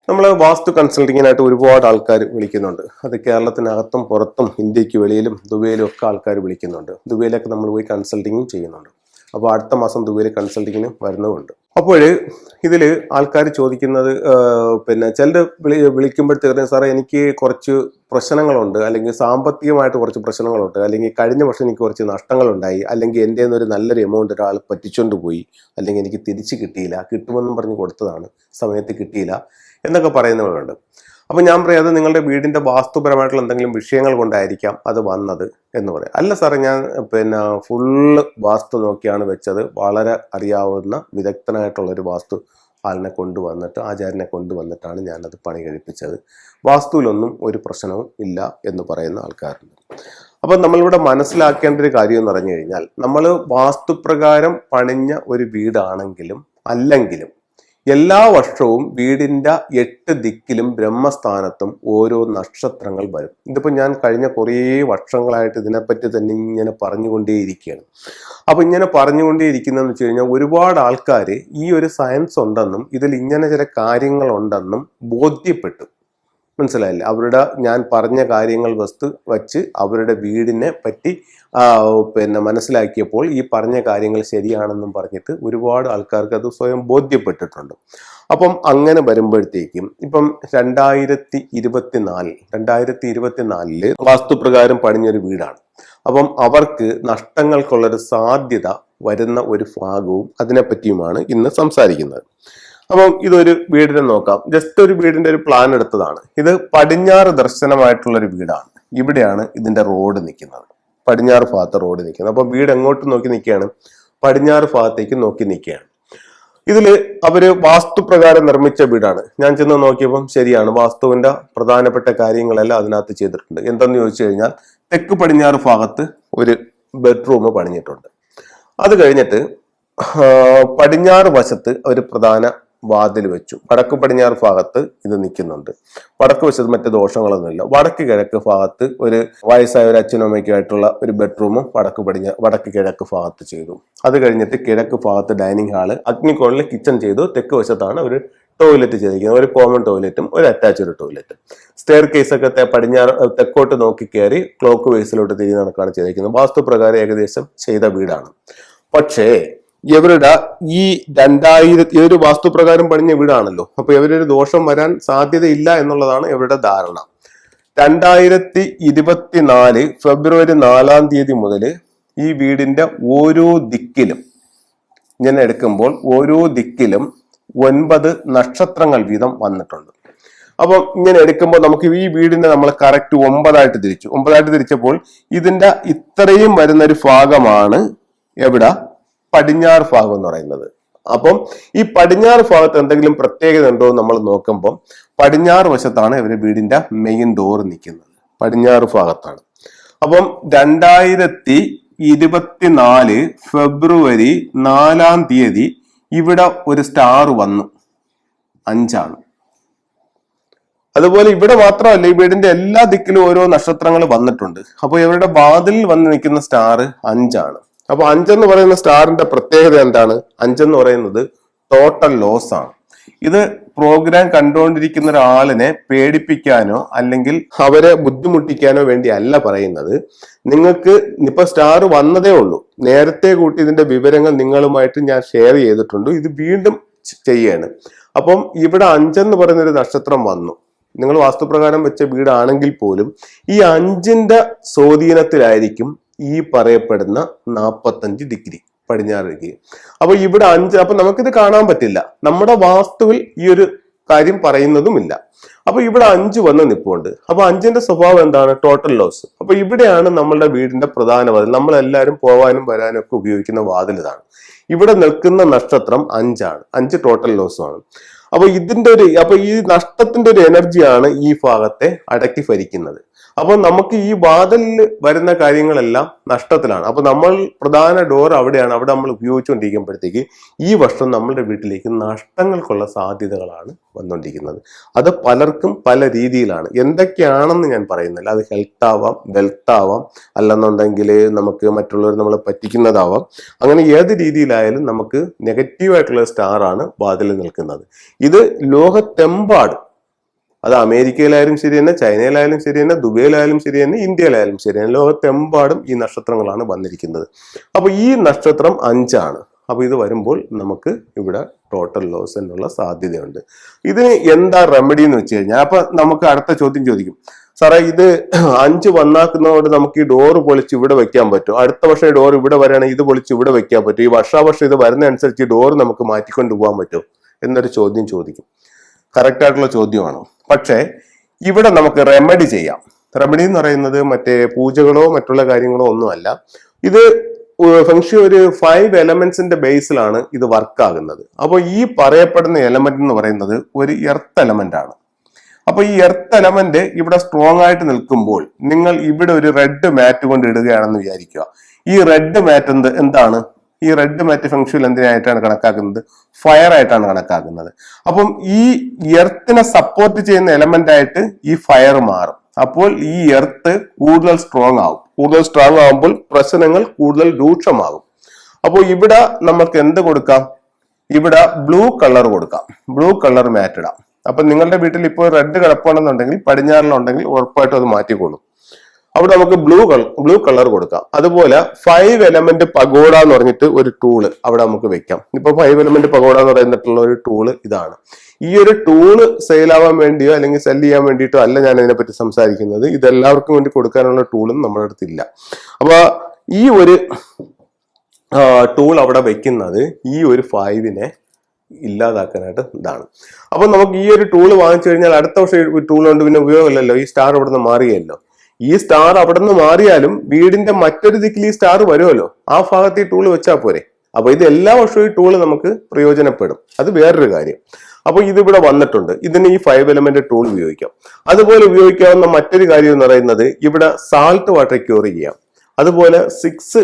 നമ്മൾ വാസ്തു കൺസൾട്ടിങ്ങിനായിട്ട് ഒരുപാട് ആൾക്കാർ വിളിക്കുന്നുണ്ട്. അത് കേരളത്തിനകത്തും പുറത്തും ഇന്ത്യക്ക് വെളിയിലും ദുബൈയിലും ഒക്കെ ആൾക്കാർ വിളിക്കുന്നുണ്ട്. ദുബൈയിലൊക്കെ നമ്മൾ പോയി കൺസൾട്ടിങ്ങും ചെയ്യുന്നുണ്ട്. അപ്പോൾ അടുത്ത മാസം ദുബൈയിൽ കൺസൾട്ടിങ്ങിന് വരുന്നതുണ്ട്. അപ്പോൾ ഇതിൽ ആൾക്കാർ ചോദിക്കുന്നത് ചിലർ വിളിക്കുമ്പോഴത്തേക്കും സാറേ എനിക്ക് കുറച്ച് പ്രശ്നങ്ങളുണ്ട്, അല്ലെങ്കിൽ സാമ്പത്തികമായിട്ട് കുറച്ച് പ്രശ്നങ്ങളുണ്ട്, അല്ലെങ്കിൽ കഴിഞ്ഞ വർഷം എനിക്ക് കുറച്ച് നഷ്ടങ്ങളുണ്ടായി, അല്ലെങ്കിൽ എൻ്റെ ഒരു നല്ലൊരു എമൗണ്ട് ഒരാൾ പറ്റിച്ചുകൊണ്ട് പോയി, അല്ലെങ്കിൽ എനിക്ക് തിരിച്ച് കിട്ടിയില്ല, കിട്ടുമെന്നും പറഞ്ഞ് കൊടുത്തതാണ് സമയത്ത് കിട്ടിയില്ല എന്നൊക്കെ പറയുന്നവരുണ്ട്. അപ്പം ഞാൻ പറയാം അത് നിങ്ങളുടെ വീടിൻ്റെ വാസ്തുപരമായിട്ടുള്ള എന്തെങ്കിലും വിഷയങ്ങൾ കൊണ്ടായിരിക്കാം അത് വന്നത് എന്ന് പറയാം. അല്ല സാറേ, ഞാൻ ഫുള്ള് വാസ്തു നോക്കിയാണ് വെച്ചത്. വളരെ അറിയാവുന്ന വിദഗ്ധനായിട്ടുള്ളൊരു വാസ്തു ആളിനെ കൊണ്ടുവന്നിട്ട്, ആചാര്യനെ കൊണ്ടുവന്നിട്ടാണ് ഞാനത് പണി കഴിപ്പിച്ചത്. വാസ്തുവിലൊന്നും ഒരു പ്രശ്നവും ഇല്ല എന്ന് പറയുന്ന ആൾക്കാരുണ്ട്. അപ്പം നമ്മളിവിടെ മനസ്സിലാക്കേണ്ട ഒരു കാര്യം എന്ന് പറഞ്ഞു കഴിഞ്ഞാൽ, നമ്മൾ വാസ്തുപ്രകാരം പണിഞ്ഞ ഒരു വീടാണെങ്കിലും അല്ലെങ്കിലും എല്ലാ വർഷവും വീടിൻ്റെ 8 ദിക്കിലും ബ്രഹ്മസ്ഥാനത്തും ഓരോ നക്ഷത്രങ്ങൾ വരും. ഇതിപ്പോൾ ഞാൻ കഴിഞ്ഞ കുറേ വർഷങ്ങളായിട്ട് ഇതിനെപ്പറ്റി തന്നെ ഇങ്ങനെ പറഞ്ഞുകൊണ്ടേയിരിക്കുകയാണ്. അപ്പോൾ ഇങ്ങനെ പറഞ്ഞുകൊണ്ടേയിരിക്കുന്നതെന്ന് വെച്ച് കഴിഞ്ഞാൽ ഒരുപാട് ആൾക്കാർ ഈ ഒരു സയൻസ് ഉണ്ടെന്നും ഇതിൽ ഇങ്ങനെ ചില കാര്യങ്ങളുണ്ടെന്നും ബോധ്യപ്പെട്ടു. മനസ്സിലായില്ലേ? അവരുടെ ഞാൻ പറഞ്ഞ കാര്യങ്ങൾ വച്ച് അവരുടെ വീടിനെ പറ്റി മനസ്സിലാക്കിയപ്പോൾ ഈ പറഞ്ഞ കാര്യങ്ങൾ ശരിയാണെന്നും പറഞ്ഞിട്ട് ഒരുപാട് ആൾക്കാർക്ക് അത് സ്വയം ബോധ്യപ്പെട്ടിട്ടുണ്ട്. അപ്പം അങ്ങനെ വരുമ്പോഴത്തേക്കും ഇപ്പം 2024 വാസ്തുപ്രകാരം പണിഞ്ഞൊരു വീടാണ്. അപ്പം അവർക്ക് നഷ്ടങ്ങൾക്കുള്ളൊരു സാധ്യത വരുന്ന ഒരു ഭാഗവും അതിനെപ്പറ്റിയുമാണ് ഇന്ന് സംസാരിക്കുന്നത്. അപ്പം ഇതൊരു വീടിനെ നോക്കാം. ജസ്റ്റ് ഒരു വീടിന്റെ ഒരു പ്ലാൻ എടുത്തതാണ്. ഇത് പടിഞ്ഞാറ് ദർശനമായിട്ടുള്ളൊരു വീടാണ്. ഇവിടെയാണ് ഇതിന്റെ റോഡ് നിൽക്കുന്നത്. പടിഞ്ഞാറ് ഭാഗത്ത് റോഡ് നിൽക്കുന്നത്. അപ്പം വീട് എങ്ങോട്ട് നോക്കി നിൽക്കുകയാണ്? പടിഞ്ഞാറ് ഭാഗത്തേക്ക് നോക്കി നിൽക്കുകയാണ്. ഇതില് അവര് വാസ്തുപ്രകാരം നിർമ്മിച്ച വീടാണ്. ഞാൻ ചെന്ന് നോക്കിയപ്പം ശരിയാണ്, വാസ്തുവിന്റെ പ്രധാനപ്പെട്ട കാര്യങ്ങളെല്ലാം അതിനകത്ത് ചെയ്തിട്ടുണ്ട്. എന്തെന്ന് ചോദിച്ചു കഴിഞ്ഞാൽ, തെക്ക് പടിഞ്ഞാറ് ഭാഗത്ത് ഒരു ബെഡ്റൂം പണിഞ്ഞിട്ടുണ്ട്. അത് കഴിഞ്ഞിട്ട് പടിഞ്ഞാറ് വശത്ത് ഒരു പ്രധാന വാതിൽ വെച്ചു. വടക്ക് പടിഞ്ഞാറ് ഭാഗത്ത് ഇത് നിൽക്കുന്നുണ്ട്. വടക്ക് വശത്ത് മറ്റു ദോഷങ്ങളൊന്നുമില്ല. വടക്ക് കിഴക്ക് ഭാഗത്ത് ഒരു വയസ്സായ ഒരു അച്ഛനും അമ്മയ്ക്കുമായിട്ടുള്ള ഒരു ബെഡ്റൂമും വടക്ക് കിഴക്ക് ഭാഗത്ത് ചെയ്തു. അത് കഴിഞ്ഞിട്ട് കിഴക്ക് ഭാഗത്ത് ഡൈനിങ് ഹാള്, അഗ്നികോണിൽ കിച്ചൺ ചെയ്തു. തെക്ക് വശത്താണ് ഒരു ടോയ്ലറ്റ് ചെയ്തിരിക്കുന്നത്. ഒരു കോമൺ ടോയ്ലറ്റും ഒരു അറ്റാച്ച്ഡ് ടോയ്ലറ്റും. സ്റ്റെയർ കേസൊക്കെ തെക്കോട്ട് നോക്കി കയറി ക്ലോക്ക് വേസിലോട്ട് തിരിഞ്ഞ് നടക്കുകയാണ് ചെയ്തിരിക്കുന്നത്. വാസ്തുപ്രകാരം ഏകദേശം ചെയ്ത വീടാണ്. പക്ഷേ ഇവരുടെ ഈ ഒരു വാസ്തുപ്രകാരം പണിഞ്ഞ വീടാണല്ലോ. അപ്പൊ ഇവരൊരു ദോഷം വരാൻ സാധ്യതയില്ല എന്നുള്ളതാണ് ഇവരുടെ ധാരണ. 2024 ഫെബ്രുവരി 4 മുതൽ ഈ വീടിന്റെ ഓരോ ദിക്കിലും ഇങ്ങനെ എടുക്കുമ്പോൾ ഓരോ ദിക്കിലും 9 നക്ഷത്രങ്ങൾ വീതം വന്നിട്ടുണ്ട്. അപ്പം ഇങ്ങനെ എടുക്കുമ്പോൾ നമുക്ക് ഈ വീടിനെ നമ്മൾ കറക്റ്റ് 9 തിരിച്ചപ്പോൾ ഇതിന്റെ ഇത്രയും വരുന്നൊരു ഭാഗമാണ് എവിടെ? പടിഞ്ഞാറ് ഭാഗം എന്ന് പറയുന്നത്. അപ്പം ഈ പടിഞ്ഞാറ് ഭാഗത്ത് എന്തെങ്കിലും പ്രത്യേകത ഉണ്ടോ എന്ന് നമ്മൾ നോക്കുമ്പോൾ പടിഞ്ഞാറ് വശത്താണ് ഇവര് വീടിന്റെ മെയിൻ ഡോർ നിൽക്കുന്നത്. പടിഞ്ഞാറ് ഭാഗത്താണ്. അപ്പം 2024 ഫെബ്രുവരി 4 ഇവിടെ ഒരു സ്റ്റാർ വന്നു, 5. അതുപോലെ ഇവിടെ മാത്രമല്ല, ഈ വീടിന്റെ എല്ലാ ദിക്കിലും ഓരോ നക്ഷത്രങ്ങൾ വന്നിട്ടുണ്ട്. അപ്പൊ ഇവരുടെ വാതിലിൽ വന്ന് നിൽക്കുന്ന സ്റ്റാർ 5. അപ്പൊ 5 എന്ന് പറയുന്ന സ്റ്റാറിന്റെ പ്രത്യേകത എന്താണ്? 5 എന്ന് പറയുന്നത് ടോട്ടൽ ലോസ് ആണ്. ഇത് പ്രോഗ്രാം കണ്ടുകൊണ്ടിരിക്കുന്ന ഒരാളിനെ പേടിപ്പിക്കാനോ അല്ലെങ്കിൽ അവരെ ബുദ്ധിമുട്ടിക്കാനോ വേണ്ടി അല്ല പറയുന്നത്. നിങ്ങൾക്ക് ഇപ്പൊ സ്റ്റാർ വന്നതേ ഉള്ളൂ. നേരത്തെ കൂട്ടി ഇതിന്റെ വിവരങ്ങൾ നിങ്ങളുമായിട്ട് ഞാൻ ഷെയർ ചെയ്തിട്ടുണ്ട്. ഇത് വീണ്ടും ചെയ്യാണ്. അപ്പം ഇവിടെ 5 എന്ന് പറയുന്നൊരു നക്ഷത്രം വന്നു. നിങ്ങൾ വാസ്തുപ്രകാരം വെച്ച വീടാണെങ്കിൽ പോലും ഈ 5ന്റെ സ്വാധീനത്തിലായിരിക്കും ഈ പറയപ്പെടുന്ന 45 ഡിഗ്രി പടിഞ്ഞാറ് ഡിഗ്രി. അപ്പൊ ഇവിടെ 5, അപ്പൊ നമുക്കിത് കാണാൻ പറ്റില്ല. നമ്മുടെ വാസ്തുവിൽ ഈ ഒരു കാര്യം പറയുന്നതുമില്ല. അപ്പൊ ഇവിടെ 5 വന്ന് നിൽപ്പുണ്ട്. അപ്പൊ 5ന്റെ സ്വഭാവം എന്താണ്? Total loss. അപ്പൊ ഇവിടെയാണ് നമ്മളുടെ വീടിന്റെ പ്രധാന വാതിൽ. നമ്മളെല്ലാവരും പോവാനും വരാനും ഒക്കെ ഉപയോഗിക്കുന്ന വാതിൽ ഇതാണ്. ഇവിടെ നിൽക്കുന്ന നക്ഷത്രം 5 ടോട്ടൽ ലോസുമാണ്. അപ്പൊ ഈ നഷ്ടത്തിന്റെ ഒരു എനർജിയാണ് ഈ ഭാഗത്തെ അടക്കി ഭരിക്കുന്നത്. അപ്പൊ നമുക്ക് ഈ വാതിലിൽ വരുന്ന കാര്യങ്ങളെല്ലാം നഷ്ടത്തിലാണ്. അപ്പൊ നമ്മൾ പ്രധാന ഡോർ അവിടെയാണ്. അവിടെ നമ്മൾ ഉപയോഗിച്ചുകൊണ്ടിരിക്കുമ്പോഴത്തേക്ക് ഈ വർഷം നമ്മളുടെ വീട്ടിലേക്ക് നഷ്ടങ്ങൾക്കുള്ള സാധ്യതകളാണ് വന്നുകൊണ്ടിരിക്കുന്നത്. അത് പലർക്കും പല രീതിയിലാണ്. എന്തൊക്കെയാണെന്ന് ഞാൻ പറയുന്നില്ല. അത് ഹെൽത്ത് ആവാം, വെൽത്ത് ആവാം, അല്ലെന്നുണ്ടെങ്കിൽ നമുക്ക് മറ്റുള്ളവർ നമ്മളെ പറ്റിക്കുന്നതാവാം. അങ്ങനെ ഏത് രീതിയിലായാലും നമുക്ക് നെഗറ്റീവായിട്ടുള്ള സ്റ്റാറാണ് വാതിലിൽ നിൽക്കുന്നത്. ഇത് ലോകത്തെമ്പാടും അത് അമേരിക്കയിലായാലും ശരി തന്നെ, ചൈനയിലായാലും ശരി തന്നെ, ദുബൈയിലായാലും ശരി തന്നെ, ഇന്ത്യയിലായാലും ശരി തന്നെ, ലോകത്തെമ്പാടും ഈ നക്ഷത്രങ്ങളാണ് വന്നിരിക്കുന്നത്. അപ്പൊ ഈ നക്ഷത്രം 5ആണ്. അപ്പൊ ഇത് വരുമ്പോൾ നമുക്ക് ഇവിടെ ടോട്ടൽ ലോസ് എന്നുള്ള സാധ്യതയുണ്ട്. ഇതിന് എന്താ റെമഡി എന്ന് വെച്ച് കഴിഞ്ഞാൽ, അപ്പൊ നമുക്ക് അടുത്ത ചോദ്യം ചോദിക്കും, സാറേ ഇത് 5 വന്നാക്കുന്നതുകൊണ്ട് നമുക്ക് ഈ ഡോറ് പൊളിച്ച് ഇവിടെ വെക്കാൻ പറ്റും, അടുത്ത വർഷം ഈ ഡോർ ഇവിടെ വരികയാണെങ്കിൽ ഇത് പൊളിച്ച് ഇവിടെ വെക്കാൻ പറ്റും, ഈ വർഷാവർഷം ഇത് വരുന്ന അനുസരിച്ച് ഈ ഡോർ നമുക്ക് മാറ്റിക്കൊണ്ട് പോകാൻ പറ്റും എന്നൊരു ചോദ്യം ചോദിക്കും. കറക്റ്റ് ആയിട്ടുള്ള ചോദ്യമാണ്. പക്ഷേ ഇവിടെ നമുക്ക് റെമഡി ചെയ്യാം. റെമഡി എന്ന് പറയുന്നത് മറ്റേ പൂജകളോ മറ്റുള്ള കാര്യങ്ങളോ ഒന്നുമല്ല. ഇത് ഫെങ്ഷി ഒരു 5 എലമെന്റ്സിന്റെ ബേസിലാണ് ഇത് വർക്ക് ആകുന്നത്. അപ്പോൾ ഈ പറയപ്പെടുന്ന എലമെന്റ് എന്ന് പറയുന്നത് ഒരു എർത്ത് എലമെന്റ് ആണ്. അപ്പൊ ഈ എർത്ത് എലമെന്റ് ഇവിടെ സ്ട്രോങ് ആയിട്ട് നിൽക്കുമ്പോൾ നിങ്ങൾ ഇവിടെ ഒരു റെഡ് മാറ്റ് കൊണ്ട് ഇടുകയാണെന്ന് വിചാരിക്കുക. ഈ റെഡ് മാറ്റ് എന്താണ്? ഈ റെഡ് മാറ്റ് ഫെങ്ഷുവിൽ എന്തിനായിട്ടാണ് കണക്കാക്കുന്നത്? ഫയർ ആയിട്ടാണ് കണക്കാക്കുന്നത്. അപ്പം ഈ എർത്തിനെ സപ്പോർട്ട് ചെയ്യുന്ന എലമെന്റ് ആയിട്ട് ഈ ഫയർ മാറും. അപ്പോൾ ഈ എർത്ത് കൂടുതൽ സ്ട്രോങ് ആവും. കൂടുതൽ സ്ട്രോങ് ആകുമ്പോൾ പ്രശ്നങ്ങൾ കൂടുതൽ രൂക്ഷമാകും. അപ്പോൾ ഇവിടെ നമുക്ക് എന്ത് കൊടുക്കാം? ഇവിടെ ബ്ലൂ കളർ കൊടുക്കാം. ബ്ലൂ കളർ മാറ്റ് ഇടാം. അപ്പൊ നിങ്ങളുടെ വീട്ടിൽ ഇപ്പോൾ റെഡ് കിടപ്പാണെന്നുണ്ടെങ്കിൽ, പടിഞ്ഞാറിലുണ്ടെങ്കിൽ ഉറപ്പായിട്ടും അത് മാറ്റിക്കോളും. അവിടെ നമുക്ക് ബ്ലൂ കളർ കൊടുക്കാം. അതുപോലെ 5 എലമെന്റ് പഗോഡ എന്ന് പറഞ്ഞിട്ട് ഒരു ടൂള് അവിടെ നമുക്ക് വെക്കാം. ഇപ്പൊ 5 എലമെന്റ് പഗോഡ എന്ന് പറയുന്നിട്ടുള്ള ഒരു ടൂള് ഇതാണ്. ഈ ഒരു ടൂള് സെയിൽ ആവാൻ വേണ്ടിയോ അല്ലെങ്കിൽ സെല് ചെയ്യാൻ വേണ്ടിയിട്ടോ അല്ല ഞാൻ ഇതിനെപ്പറ്റി സംസാരിക്കുന്നത്. ഇതെല്ലാവർക്കും വേണ്ടി കൊടുക്കാനുള്ള ടൂളും നമ്മുടെ അടുത്തില്ല. അപ്പൊ ഈ ഒരു ടൂൾ അവിടെ വെക്കുന്നത് ഈ ഒരു 5നെ ഇല്ലാതാക്കാനായിട്ട് ഇതാണ്. അപ്പൊ നമുക്ക് ഈ ഒരു ടൂള് വാങ്ങിച്ചു കഴിഞ്ഞാൽ അടുത്ത വർഷം ടൂൾ കൊണ്ട് പിന്നെ ഉപയോഗമില്ലല്ലോ. ഈ സ്റ്റാർ അവിടെ നിന്ന് മാറിയല്ലോ. ഈ സ്റ്റാർ അവിടെ നിന്ന് മാറിയാലും വീടിന്റെ മറ്റൊരു ദിക്കിൽ ഈ സ്റ്റാർ വരുമല്ലോ, ആ ഭാഗത്ത് ഈ ടൂള് വെച്ചാൽ പോരെ. അപ്പൊ ഇത് എല്ലാ വർഷവും ഈ ടൂള് നമുക്ക് പ്രയോജനപ്പെടും. അത് വേറൊരു കാര്യം. അപ്പൊ ഇതിവിടെ വന്നിട്ടുണ്ട്. ഇതിന് ഈ 5 എലമെന്റ് ടൂൾ ഉപയോഗിക്കാം. അതുപോലെ ഉപയോഗിക്കാവുന്ന മറ്റൊരു കാര്യം എന്ന് പറയുന്നത് ഇവിടെ സാൾട്ട് വാട്ടർ ക്യൂർ ചെയ്യാം. അതുപോലെ 6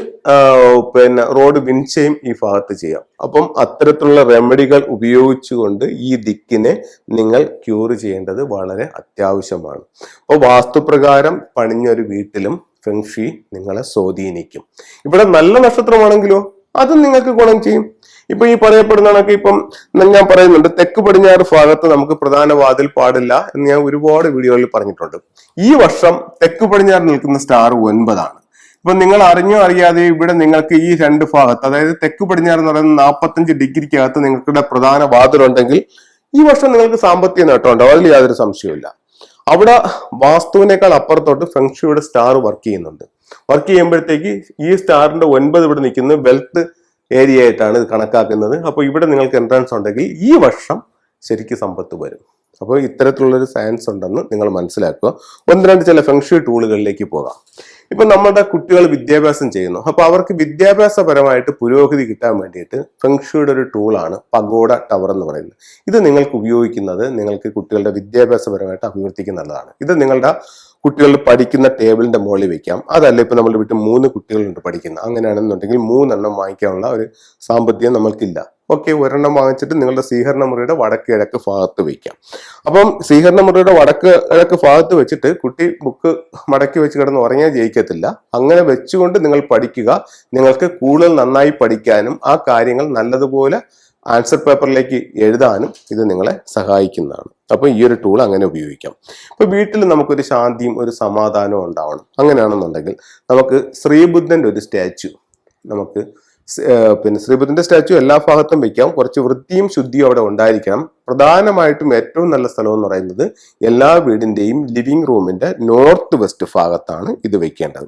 റോഡ് വിൻചയും ഈ ഭാഗത്ത് ചെയ്യാം. അപ്പം അത്തരത്തിലുള്ള റെമഡികൾ ഉപയോഗിച്ചുകൊണ്ട് ഈ ദിക്കിനെ നിങ്ങൾ ക്യൂർ ചെയ്യേണ്ടത് വളരെ അത്യാവശ്യമാണ്. അപ്പോൾ വാസ്തുപ്രകാരം പണിഞ്ഞൊരു വീട്ടിലും ഫെങ്ഷി നിങ്ങളെ സ്വാധീനിക്കും. ഇവിടെ നല്ല നക്ഷത്രമാണെങ്കിലോ അതും നിങ്ങൾക്ക് ഗുണം ചെയ്യും. ഇപ്പൊ ഈ പറയപ്പെടുന്ന കണക്ക് ഇപ്പം ഞാൻ പറയുന്നുണ്ട്, തെക്ക് പടിഞ്ഞാറ് ഭാഗത്ത് നമുക്ക് പ്രധാന വാതിൽ പാടില്ല എന്ന് ഞാൻ ഒരുപാട് വീഡിയോകളിൽ പറഞ്ഞിട്ടുണ്ട്. ഈ വർഷം തെക്ക് പടിഞ്ഞാറ് നിൽക്കുന്ന സ്റ്റാർ 9ആണ്. ഇപ്പൊ നിങ്ങൾ അറിഞ്ഞോ അറിയാതെ ഇവിടെ നിങ്ങൾക്ക് ഈ 2 ഭാഗത്ത്, അതായത് തെക്ക് പടിഞ്ഞാറ് എന്ന് പറയുന്ന 45 ഡിഗ്രിക്കകത്ത് നിങ്ങൾക്കിവിടെ പ്രധാന വാതിലുണ്ടെങ്കിൽ ഈ വർഷം നിങ്ങൾക്ക് സാമ്പത്തിക നേട്ടം ഉണ്ടാവും. അതിൽ യാതൊരു സംശയവുമില്ല. അവിടെ വാസ്തുവിനേക്കാൾ അപ്പുറത്തോട്ട് ഫെങ്ഷുയുടെ സ്റ്റാർ വർക്ക് ചെയ്യുന്നുണ്ട്. വർക്ക് ചെയ്യുമ്പോഴത്തേക്ക് ഈ സ്റ്റാറിന്റെ 9 ഇവിടെ നിൽക്കുന്നത് വെൽത്ത് ഏരിയ ആയിട്ടാണ് ഇത് കണക്കാക്കുന്നത്. അപ്പൊ ഇവിടെ നിങ്ങൾക്ക് എൻട്രൻസ് ഉണ്ടെങ്കിൽ ഈ വർഷം ശരിക്കും സമ്പത്ത് വരും. അപ്പോൾ ഇത്തരത്തിലുള്ളൊരു സയൻസ് ഉണ്ടെന്ന് നിങ്ങൾ മനസ്സിലാക്കുക. 1-2 ചില ഫെങ്ഷു ടൂളുകളിലേക്ക് പോകാം. ഇപ്പൊ നമ്മുടെ കുട്ടികൾ വിദ്യാഭ്യാസം ചെയ്യുന്നു. അപ്പൊ അവർക്ക് വിദ്യാഭ്യാസപരമായിട്ട് പുരോഗതി കിട്ടാൻ വേണ്ടിയിട്ട് ഫെങ്ഷുയുടെ ഒരു ടൂളാണ് പഗോഡ ടവർ എന്ന് പറയുന്നത്. ഇത് നിങ്ങൾക്ക് ഉപയോഗിക്കുന്നത് നിങ്ങൾക്ക് കുട്ടികളുടെ വിദ്യാഭ്യാസപരമായിട്ട് അഭിവൃദ്ധിക്ക് നല്ലതാണ്. ഇത് നിങ്ങളുടെ കുട്ടികൾ പഠിക്കുന്ന ടേബിളിന്റെ മുകളിൽ വെക്കാം. അതല്ല ഇപ്പൊ നമ്മുടെ വീട്ടിൽ 3 കുട്ടികളുണ്ട് പഠിക്കുന്നത്, അങ്ങനെയാണെന്നുണ്ടെങ്കിൽ 3 എണ്ണം വാങ്ങിക്കാനുള്ള ഒരു സാമ്പത്തികം നമ്മൾക്കില്ല. ഓക്കെ, 1 എണ്ണം വാങ്ങിച്ചിട്ട് നിങ്ങളുടെ സ്വീകരണ മുറിയുടെ വടക്ക് കിഴക്ക് ഭാഗത്ത് വയ്ക്കാം. അപ്പം സ്വീകരണ മുറിയുടെ വടക്ക് കിഴക്ക് ഭാഗത്ത് വെച്ചിട്ട് കുട്ടി ബുക്ക് മടക്കി വെച്ച് കിടന്ന് ഉറങ്ങിയാൽ ജയിക്കത്തില്ല. അങ്ങനെ വെച്ചുകൊണ്ട് നിങ്ങൾ പഠിക്കുക. നിങ്ങൾക്ക് കൂടുതൽ നന്നായി പഠിക്കാനും ആ കാര്യങ്ങൾ നല്ലതുപോലെ ആൻസർ പേപ്പറിലേക്ക് എഴുതാനും ഇത് നിങ്ങളെ സഹായിക്കുന്നതാണ്. അപ്പൊ ഈ ഒരു ടൂൾ അങ്ങനെ ഉപയോഗിക്കാം. ഇപ്പൊ വീട്ടിൽ നമുക്കൊരു ശാന്തിയും ഒരു സമാധാനവും ഉണ്ടാവണം. അങ്ങനെയാണെന്നുണ്ടെങ്കിൽ നമുക്ക് ശ്രീബുദ്ധന്റെ ഒരു സ്റ്റാച്ചു നമുക്ക് ശ്രീബുദ്ധന്റെ സ്റ്റാച്ചു എല്ലാ ഭാഗത്തും വെക്കാം. കുറച്ച് വൃത്തിയും ശുദ്ധിയും അവിടെ ഉണ്ടായിരിക്കണം. പ്രധാനമായിട്ടും ഏറ്റവും നല്ല സ്ഥലം എന്ന് പറയുന്നത് എല്ലാ വീടിന്റെയും ലിവിംഗ് റൂമിന്റെ നോർത്ത് വെസ്റ്റ് ഭാഗത്താണ് ഇത് വെക്കേണ്ടത്.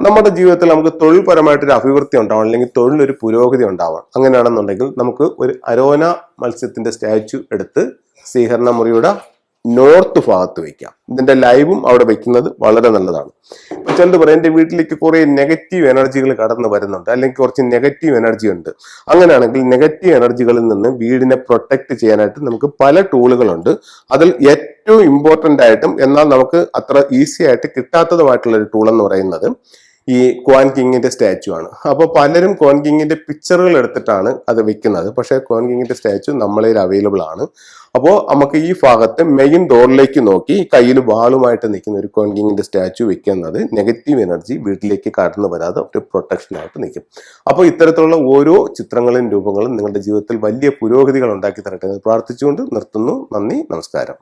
നമ്മുടെ ജീവിതത്തിൽ നമുക്ക് തൊഴിൽപരമായിട്ടൊരു അഭിവൃദ്ധി ഉണ്ടാവണം, അല്ലെങ്കിൽ തൊഴിലൊരു പുരോഗതി ഉണ്ടാവണം. അങ്ങനെയാണെന്നുണ്ടെങ്കിൽ നമുക്ക് ഒരു അരോന മത്സ്യത്തിന്റെ സ്റ്റാച്ചു എടുത്ത് സ്വീകരണ മുറിയുടെ നോർത്ത് ഭാഗത്ത് വെക്കാം. ഇതിന്റെ ലൈവും അവിടെ വെക്കുന്നത് വളരെ നല്ലതാണ്. ഇപ്പൊ ചിലത് പറയാം, എന്റെ വീട്ടിലേക്ക് കുറെ നെഗറ്റീവ് എനർജികൾ കടന്നു വരുന്നുണ്ട്, അല്ലെങ്കിൽ കുറച്ച് നെഗറ്റീവ് എനർജി ഉണ്ട്. അങ്ങനെയാണെങ്കിൽ നെഗറ്റീവ് എനർജികളിൽ നിന്ന് വീടിനെ പ്രൊട്ടക്ട് ചെയ്യാനായിട്ട് നമുക്ക് പല ടൂളുകളുണ്ട്. അതിൽ ഏറ്റവും ഇമ്പോർട്ടന്റ് ആയിട്ടും എന്നാൽ നമുക്ക് അത്ര ഈസി ആയിട്ട് കിട്ടാത്തതുമായിട്ടുള്ള ഒരു ടൂൾ എന്ന് പറയുന്നത് ഈ ക്വാൻ കിങ്ങിന്റെ സ്റ്റാച്ചു ആണ്. അപ്പോൾ പലരും ക്വാൻ കിങ്ങിന്റെ പിക്ചറുകൾ എടുത്തിട്ടാണ് അത് വെക്കുന്നത്. പക്ഷേ ക്വാൻ കിങ്ങിന്റെ സ്റ്റാച്ചു നമ്മളെ അവൈലബിൾ ആണ്. അപ്പോൾ നമുക്ക് ഈ ഭാഗത്ത് മെയിൻ ഡോറിലേക്ക് നോക്കി കയ്യിൽ വാളുമായിട്ട് നിൽക്കുന്ന ഒരു ക്വാൻ കിങ്ങിന്റെ സ്റ്റാച്ചു വെക്കുന്നത് നെഗറ്റീവ് എനർജി വീട്ടിലേക്ക് കടന്നു വരാതെ ഒരു പ്രൊട്ടക്ഷനായിട്ട് നിൽക്കും. അപ്പോൾ ഇത്തരത്തിലുള്ള ഓരോ ചിത്രങ്ങളും രൂപങ്ങളും നിങ്ങളുടെ ജീവിതത്തിൽ വലിയ പുരോഗതികൾ ഉണ്ടാക്കി തരട്ടെ എന്ന് പ്രാർത്ഥിച്ചുകൊണ്ട് നിർത്തുന്നു. നന്ദി, നമസ്കാരം.